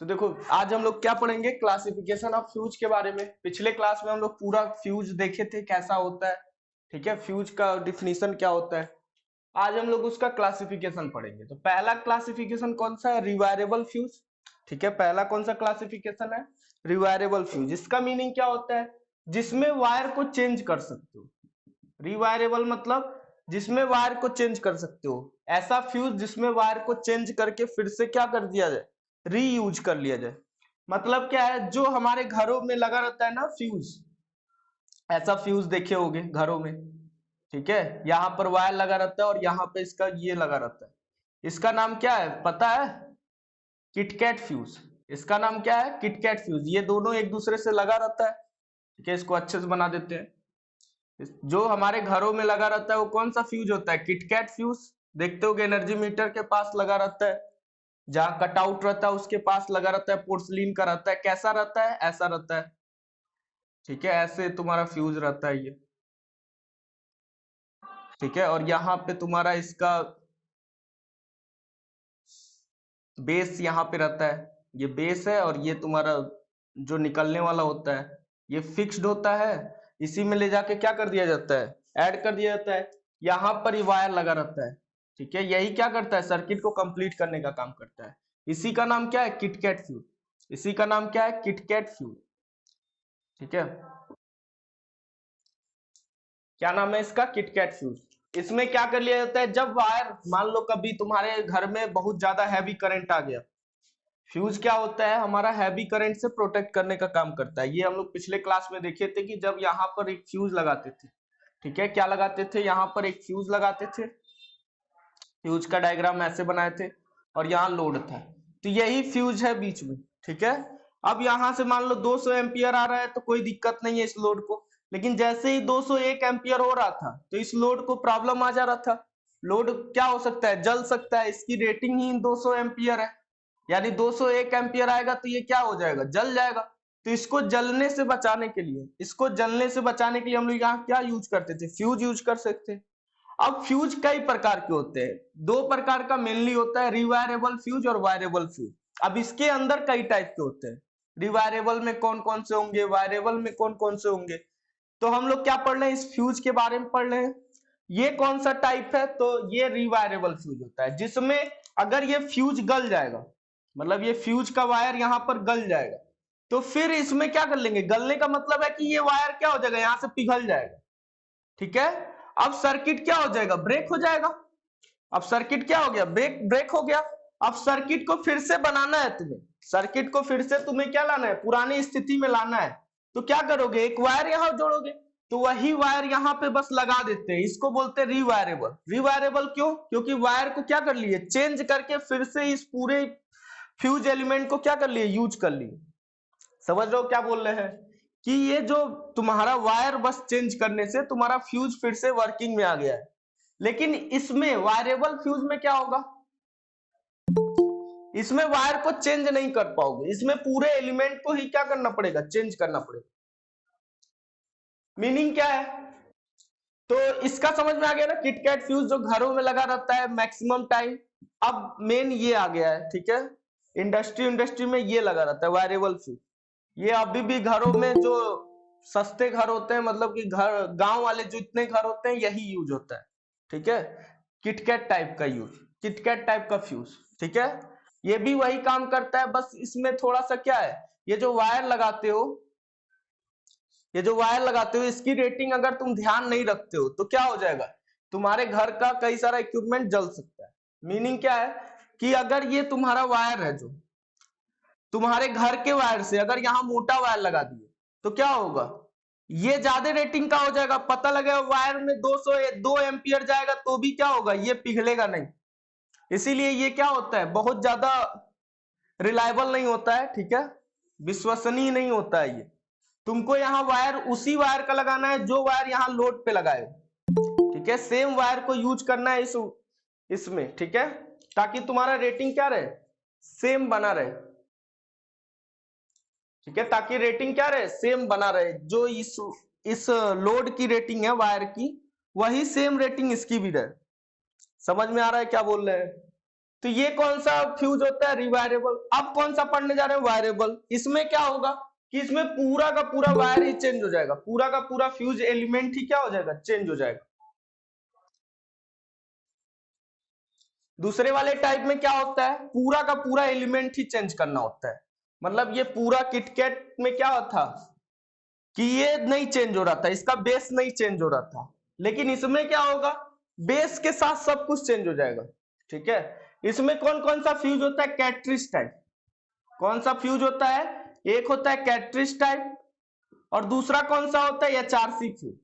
तो देखो आज हम लोग क्या पढ़ेंगे, क्लासिफिकेशन ऑफ फ्यूज के बारे में। पिछले क्लास में हम लोग पूरा फ्यूज देखे थे कैसा होता है, ठीक है, फ्यूज का डिफिनीशन क्या होता है। आज हम लोग उसका क्लासिफिकेशन पढ़ेंगे। तो पहला क्लासिफिकेशन कौन सा है, रिवायरेबल फ्यूज। ठीक है, पहला कौन सा क्लासिफिकेशन है, रिवायरेबल फ्यूज। इसका मीनिंग क्या होता है, जिसमें वायर को चेंज कर सकते हो। रिवायरेबल मतलब जिसमें वायर को चेंज कर सकते हो, ऐसा फ्यूज जिसमें वायर को चेंज करके फिर से क्या कर दिया जाए, रीयूज कर लिया जाए। मतलब क्या है, जो हमारे घरों में लगा रहता है ना फ्यूज, ऐसा फ्यूज देखे होगे घरों में, ठीक है, यहाँ पर वायर लगा रहता है और यहाँ पे इसका ये लगा रहता है। इसका नाम क्या है पता है, किटकैट फ्यूज। इसका नाम क्या है, किटकैट फ्यूज। ये दोनों एक दूसरे से लगा रहता है, ठीक है, इसको अच्छे से बना देते हैं। जो हमारे घरों में लगा रहता है वो कौन सा फ्यूज होता है, किटकैट फ्यूज। देखते हो एनर्जी मीटर के पास लगा रहता है, जहां कट आउट रहता है उसके पास लगा रहता है, पोर्सलिन का रहता है। कैसा रहता है, ऐसा रहता है, ठीक है, ऐसे तुम्हारा फ्यूज रहता है ये, ठीक है। और यहाँ पे तुम्हारा इसका बेस यहाँ पे रहता है, ये बेस है, और ये तुम्हारा जो निकलने वाला होता है ये फिक्स्ड होता है। इसी में ले जाके क्या कर दिया जाता है, ऐड कर दिया जाता है। यहाँ पर ही वायर लगा रहता है, ठीक है। यही क्या करता है, सर्किट को कंप्लीट करने का काम करता है। इसी का नाम क्या है, किटकैट फ्यूज। इसी का नाम क्या है, किटकैट फ्यूज, ठीक है। क्या नाम है इसका, किटकैट फ्यूज। इसमें क्या कर लिया जाता है, जब वायर मान लो कभी तुम्हारे घर में बहुत ज्यादा हैवी करंट आ गया, फ्यूज क्या होता है हमारा, हैवी करंट से प्रोटेक्ट करने का काम करता है। ये हम लोग पिछले क्लास में देखे थे कि जब यहाँ पर एक फ्यूज लगाते थे, ठीक है, क्या लगाते थे, यहाँ पर एक फ्यूज लगाते थे। फ्यूज का डायग्राम ऐसे बनाए थे और यहाँ लोड था, तो यही फ्यूज है बीच में, ठीक है। अब यहाँ से मान लो 200 एम्पियर आ रहा है तो कोई दिक्कत नहीं है इस लोड को, लेकिन जैसे ही 201 एम्पियर हो रहा था तो इस लोड को प्रॉब्लम आ जा रहा था। लोड क्या हो सकता है, जल सकता है, इसकी रेटिंग ही 200 एम्पियर है, यानी 201 एम्पियर आएगा तो ये क्या हो जाएगा, जल जाएगा। तो इसको जलने से बचाने के लिए, इसको जलने से बचाने के लिए हम लोग यहाँ क्या यूज करते थे, फ्यूज यूज कर सकते हैं। अब फ्यूज कई प्रकार के होते हैं, दो प्रकार का मेनली होता है, रिवायरेबल फ्यूज और वायरेबल फ्यूज। अब इसके अंदर कई टाइप के होते हैं, रिवायरेबल में कौन कौन से होंगे, वायरेबल में कौन कौन से होंगे। तो हम लोग क्या पढ़ रहे हैं, इस फ्यूज के बारे में पढ़ रहे हैं। ये कौन सा टाइप है, तो ये रिवायरेबल फ्यूज होता है, जिसमें अगर ये फ्यूज गल जाएगा, मतलब ये फ्यूज का वायर यहाँ पर गल जाएगा, तो फिर इसमें क्या कर लेंगे, गलने का मतलब है कि ये वायर क्या हो जाएगा, यहाँ से पिघल जाएगा, ठीक है। अब सर्किट क्या हो जाएगा, ब्रेक हो जाएगा। अब सर्किट क्या हो गया, ब्रेक ब्रेक हो गया। अब सर्किट को फिर से बनाना है तुम्हें, सर्किट को फिर से तुम्हें क्या लाना है, पुरानी स्थिति में लाना है। तो क्या करोगे, एक वायर यहां जोड़ोगे, तो वही वायर यहाँ पे बस लगा देते हैं, इसको बोलते हैं रिवायरेबल। रिवायरेबल क्यों, क्योंकि वायर को क्या कर लिए, चेंज करके फिर से इस पूरे फ्यूज एलिमेंट को क्या कर लिए, यूज कर लिए। समझ रहे हो क्या बोल रहे हैं, कि ये जो तुम्हारा वायर बस चेंज करने से तुम्हारा फ्यूज फिर से वर्किंग में आ गया है। लेकिन इसमें वायरेबल फ्यूज में क्या होगा, इसमें वायर को चेंज नहीं कर पाओगे, इसमें पूरे एलिमेंट को ही क्या करना पड़ेगा, चेंज करना पड़ेगा। मीनिंग क्या है, तो इसका समझ में आ गया ना, किटकैट फ्यूज जो घरों में लगा रहता है मैक्सिमम टाइम। अब मेन ये आ गया है, ठीक है, इंडस्ट्री में ये लगा रहता है वायरेबल फ्यूज। ये अभी भी घरों में जो सस्ते घर होते हैं, मतलब कि घर गांव वाले जो इतने घर होते हैं यही यूज होता है, ठीक है। किटकैट टाइप का यूज, किटकैट टाइप का फ्यूज, ठीक है। ये भी वही काम करता है, बस इसमें थोड़ा सा क्या है, ये जो वायर लगाते हो, ये जो वायर लगाते हो इसकी रेटिंग अगर तुम ध्यान नहीं रखते हो तो क्या हो जाएगा, तुम्हारे घर का कई सारा इक्विपमेंट जल सकता है। मीनिंग क्या है, कि अगर ये तुम्हारा वायर है, जो तुम्हारे घर के वायर से अगर यहाँ मोटा वायर लगा दिए तो क्या होगा, ये ज्यादा रेटिंग का हो जाएगा। पता लगेगा वायर में 202 एम्पियर जाएगा तो भी क्या होगा, ये पिघलेगा नहीं। इसीलिए ये क्या होता है, बहुत ज्यादा रिलायबल नहीं होता है, ठीक है, विश्वसनीय नहीं होता है ये। तुमको यहाँ वायर उसी वायर का लगाना है जो वायर यहाँ लोड पे लगाए, ठीक है, सेम वायर को यूज करना है इसमें, ठीक है, ताकि तुम्हारा रेटिंग क्या रहे, सेम बना रहे, ठीक है, ताकि रेटिंग क्या रहे, सेम बना रहे। जो इस लोड की रेटिंग है वायर की, वही सेम रेटिंग इसकी भी रहे। समझ में आ रहा है क्या बोल रहे हैं, तो ये कौन सा फ्यूज होता है? रिवायरेबल। अब कौन सा पढ़ने जा रहे हैं? वायरेबल। इसमें क्या होगा कि इसमें पूरा का पूरा वायर ही चेंज हो जाएगा, पूरा का पूरा फ्यूज एलिमेंट ही क्या हो जाएगा? चेंज हो जाएगा। दूसरे वाले टाइप में क्या होता है? पूरा का पूरा एलिमेंट ही चेंज करना होता है। मतलब ये पूरा किटकैट में क्या था कि ये नहीं चेंज हो रहा था, इसका बेस नहीं चेंज हो रहा था, लेकिन इसमें क्या होगा? बेस के साथ सब कुछ चेंज हो जाएगा। ठीक है। इसमें कौन कौन सा फ्यूज होता है? कैट्रिज टाइप। कौन सा फ्यूज होता है? एक होता है कैट्रिज टाइप और दूसरा कौन सा होता है? HRC fuse.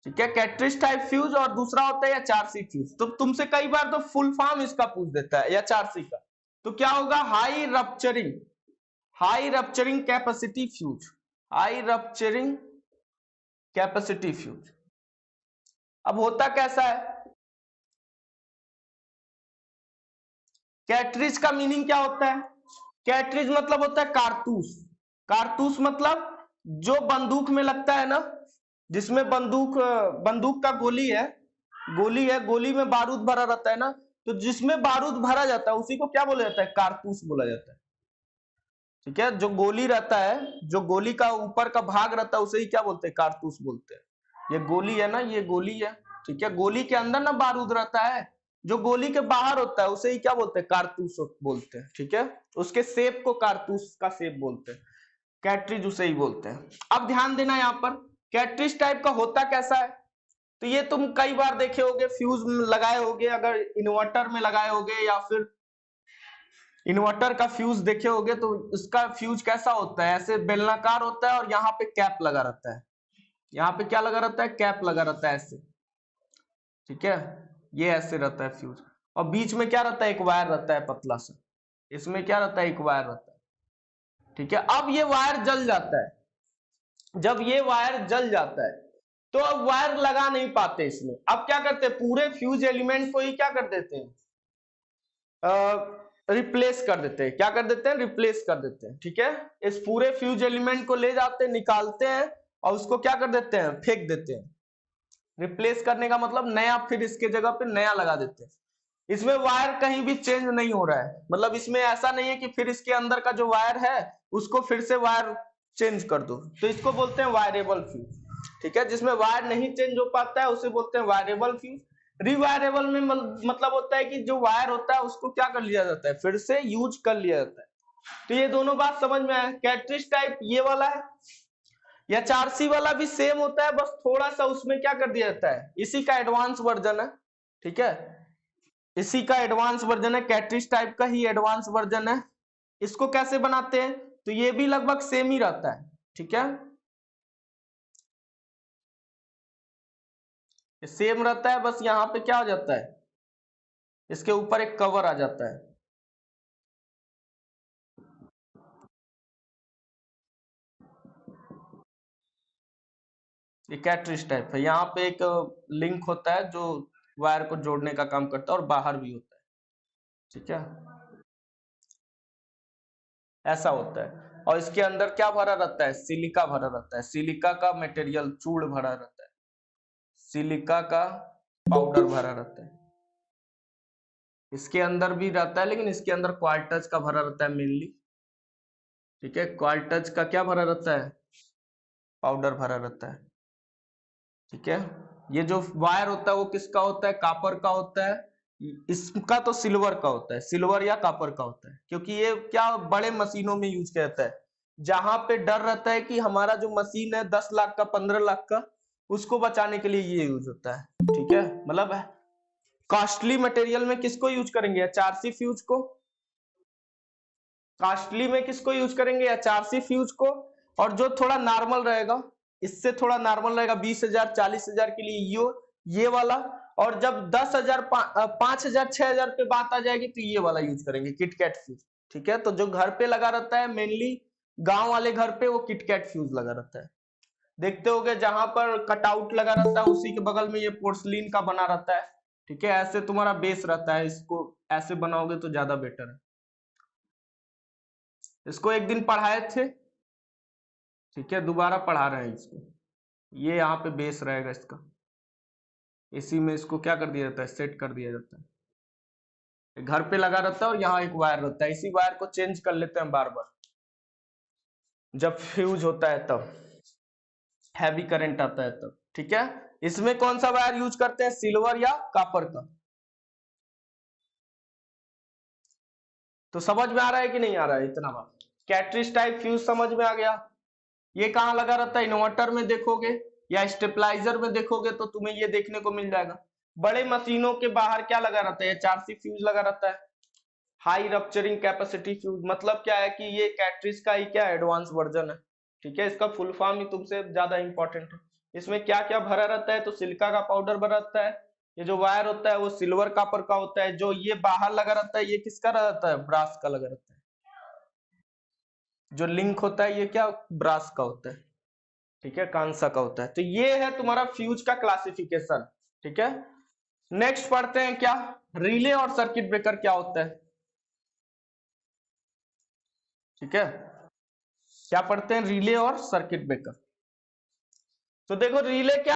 ठीक है, कैट्रिज टाइप फ्यूज और दूसरा होता है एचआरसी फ्यूज। तो तुमसे कई बार तो फुल फॉर्म इसका पूछ देता है एचआरसी का। तो क्या होगा? High rupturing capacity fuse. High rupturing capacity fuse. अब होता कैसा है? कैट्रिज का मीनिंग क्या होता है? कैट्रिज मतलब होता है कारतूस। कारतूस मतलब जो बंदूक में लगता है ना, जिसमें बंदूक का गोली में बारूद भरा रहता है ना, तो जिसमें बारूद भरा जाता है उसी को क्या बोला जाता है? कारतूस बोला जाता है। ठीक है, जो गोली रहता है, जो गोली का ऊपर का भाग रहता है उसे ही क्या बोलते हैं? कारतूस बोलते हैं। ये गोली है ना, ये गोली है। ठीक है, गोली के अंदर ना बारूद रहता है, जो गोली के बाहर होता है उसे ही क्या बोलते हैं? कारतूस बोलते हैं। ठीक है, उसके शेप को कारतूस का शेप बोलते हैं। कैट्रिज उसे ही बोलते हैं। अब ध्यान देना यहाँ पर, कैट्रिज टाइप का होता कैसा है? तो ये तुम कई बार देखे होगे, फ्यूज लगाए होगे, अगर इन्वर्टर में लगाए होगे या फिर इन्वर्टर का फ्यूज देखे होगे, तो उसका फ्यूज कैसा होता है? ऐसे बेलनाकार होता है और यहाँ पे कैप लगा रहता है। यहाँ पे क्या लगा रहता है? कैप लगा रहता है ऐसे। ठीक है, ये ऐसे रहता है फ्यूज, और बीच में क्या रहता है? एक वायर रहता है पतला सा। इसमें क्या रहता है? एक वायर रहता है। ठीक है, अब ये वायर जल जाता है। जब ये वायर जल जाता है तो अब वायर लगा नहीं पाते इसमें। अब क्या करते हैं? पूरे फ्यूज एलिमेंट को ही क्या कर देते हैं? रिप्लेस कर देते हैं। क्या कर देते हैं? रिप्लेस कर देते हैं। ठीक है, इस पूरे फ्यूज एलिमेंट को ले जाते हैं, निकालते हैं और उसको क्या कर देते हैं? फेंक देते हैं। रिप्लेस करने का मतलब नया, फिर इसके जगह पे नया लगा देते हैं। इसमें वायर कहीं भी चेंज नहीं हो रहा है, मतलब इसमें ऐसा नहीं है कि फिर इसके अंदर का जो वायर है उसको फिर से वायर चेंज कर दो। तो इसको बोलते हैं वायरेबल फ्यूज। ठीक है, जिसमें वायर नहीं चेंज हो पाता है उसे बोलते हैं वायरेबल फ्यूज। रिवायरेबल में मतलब होता है कि जो वायर होता है उसको क्या कर लिया जाता है? फिर से यूज कर लिया जाता है। तो ये दोनों बात समझ में आया। कैट्रिज टाइप ये वाला है, या 4C वाला भी सेम होता है, बस थोड़ा सा उसमें क्या कर दिया जाता है? इसी का एडवांस वर्जन है। ठीक है, इसी का एडवांस वर्जन है, कैट्रिज टाइप का ही एडवांस वर्जन है। इसको कैसे बनाते हैं? तो ये भी लगभग सेम ही रहता है। ठीक है, सेम रहता है, बस यहाँ पे क्या हो जाता है? इसके ऊपर एक कवर आ जाता है। ये कैट्रिज टाइप है। यहाँ पे एक लिंक होता है जो वायर को जोड़ने का काम करता है और बाहर भी होता है। ठीक है, ऐसा होता है। और इसके अंदर क्या भरा रहता है? सिलिका भरा रहता है। सिलिका का मटेरियल, चूड़ भरा रहता है। सिलिका का पाउडर भरा रहता है। इसके अंदर भी रहता है, लेकिन इसके अंदर क्वार्टज का भरा रहता है मेनली। ठीक है, क्वार्टज का क्या भरा रहता है? पाउडर भरा रहता है। ठीक है, ये जो वायर होता है वो किसका होता है? कॉपर का होता है। इसका तो सिल्वर का होता है, सिल्वर या कॉपर का होता है, क्योंकि ये क्या बड़े मशीनों में यूज किया जाता है, जहां पे डर रहता है कि हमारा जो मशीन है 10 लाख का, 15 लाख का, उसको बचाने के लिए ये यूज होता है। ठीक है, मतलब कॉस्टली मटेरियल में किसको यूज करेंगे? एचआरसी फ्यूज को। कॉस्टली में किसको यूज करेंगे? एचआरसी फ्यूज को। और जो थोड़ा नॉर्मल रहेगा, इससे थोड़ा नॉर्मल रहेगा, 20,000 40,000 के लिए ये वाला। और जब 10,000 5,000 6,000 पे बात आ जाएगी तो ये वाला यूज करेंगे, किटकैट फ्यूज। ठीक है, तो जो घर पे लगा रहता है मेनली, गांव वाले घर पे वो किटकैट फ्यूज लगा रहता है। देखते होगे जहां पर कटआउट लगा रहता है उसी के बगल में ये पोर्सलिन का बना रहता है। ठीक है, ऐसे तुम्हारा बेस रहता है, इसको ऐसे बनाओगे तो ज्यादा बेटर है। इसको एक दिन पढ़ाए थे। ठीक है, दोबारा पढ़ा रहे हैं इसको। ये यहाँ पे बेस रहेगा इसका, इसी में इसको क्या कर दिया जाता है? सेट कर दिया जाता है। घर पे लगा रहता है और यहाँ एक वायर रहता है, इसी वायर को चेंज कर लेते हैं बार बार जब फ्यूज होता है तब, हैवी करंट आता है तब। ठीक है, इसमें कौन सा वायर यूज करते हैं, सिल्वर या कॉपर का? तो समझ में आ रहा है कि नहीं आ रहा है इतना बात? कैटरिज टाइप फ्यूज समझ में आ गया। ये कहाँ लगा रहता है, इन्वर्टर में देखोगे या स्टेबलाइजर में देखोगे तो तुम्हें ये देखने को मिल जाएगा। बड़े मशीनों के बाहर क्या लगा रहता है, 4C फ्यूज लगा रहता है, हाई रप्चरिंग कैपेसिटी फ्यूज। मतलब क्या है कि ये कैटरिज का ही क्या एडवांस वर्जन है। ठीक है, इसका फुल फॉर्म ही तुमसे ज्यादा इंपॉर्टेंट है। इसमें क्या क्या भरा रहता है, तो सिलिका का पाउडर भरा रहता है, ये जो वायर होता है वो सिल्वर कॉपर का होता है, जो ये बाहर लगा रहता है ये किसका रहता है, ब्रास का लगा रहता है। जो लिंक होता है ये क्या ब्रास का होता है, ठीक है, कांसा का होता है। तो ये है तुम्हारा फ्यूज का क्लासिफिकेशन। ठीक है, नेक्स्ट पढ़ते हैं क्या, रिले और सर्किट ब्रेकर क्या होता है। ठीक है, क्या पढ़ते हैं, रिले और सर्किट ब्रेकर। तो देखो रिले क्या